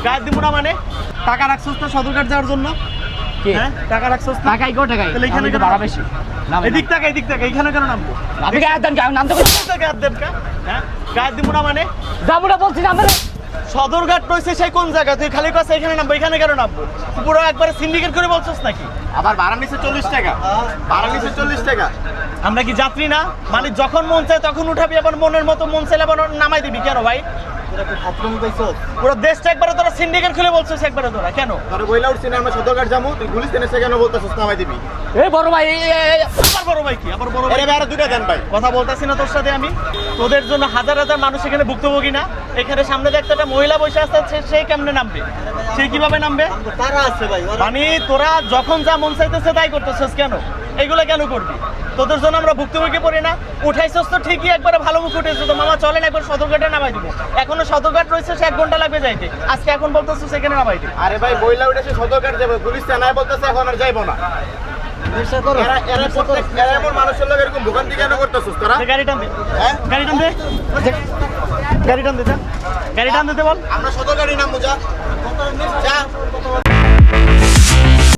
গায়ে দিব না মানে টাকা রাখছস তো সদরঘাট যাওয়ার জন্য হ্যাঁ টাকা রাখছস টাকাই গো টাকাই তাহলে এখানে ভাড়া বেশি এদিক থেকে এখানে কেন নামবো আপনি গায়ে দেন গায়ে নাম তো গায়ে দেব হ্যাঁ গায়ে দিব না মানে যাবো না বলছি না সদরঘাট রয়েছে সেই কোন জায়গা তুই খালি কাছে এখানে নামবো এখানে কেন নামবো পুরো একবারে সিন্ডিকেট করে বলছস নাকি আবার ভাড়া নিছে 40 টাকা ভাড়া নিছে 40 টাকা আমরা কি যাত্রী না মানে যখন মন চায় তখন উঠাবি আবার মনের মতো মন চাইলে আবার নামাই দিবি কেন ভাই পুরো দেশটা একবারে তোরা সিন্ডিকেট খুলে বলছিস একবারে তোরা কেন তোর বইলা উঠছিস না আমরা সদরঘাট যাবো তুই পুলিশ এসে কেন বলতাছিস নামাই দিবি এই বড় ভাই আবার বড় ভাই কি আবার বড় ভাই আরে দুইটা দেন ভাই কথা বলতাছি না তোর সাথে আমি তোদের জন্য হাজার হাজার মানুষ এখানে ভুক্তভোগী না এখানে সামনে যে একটা মহিলা বসে আসছে সেই কেমনে নামবে সে কিভাবে নামবে তারা আছে ভাই মানে তোরা যখন যা মন চাইতেছে তাই করতেছিস কেন এগুলো কেন করবি তোদের জন্য আমরা ভুক্তভোগী পড়ি না উঠাইছস তো ঠিকই একবারে ভালো মুখ উঠেছে তো মামা চলেন একবার সদরঘাটে নামাই দিব এখনো সদরঘাট রয়েছে 1 ঘন্টা লাগবে যাইতে আজকে এখন বলতেছিস সেখানে নামাই দিব আরে ভাই বইলা উঠেছে সদরঘাট যাবে পুলিশ থানায় বলতেছে এখন আর যাইবো না এরা এমন মানুষের লোক এরকম ভোগান্তি কেন করতেছিস তোরা গাড়ি টান দে হ্যাঁ গাড়ি টান দে গাড়ি টান দে গাড়ি টান দিতে বল আমরা সদরঘাটই নামবো যা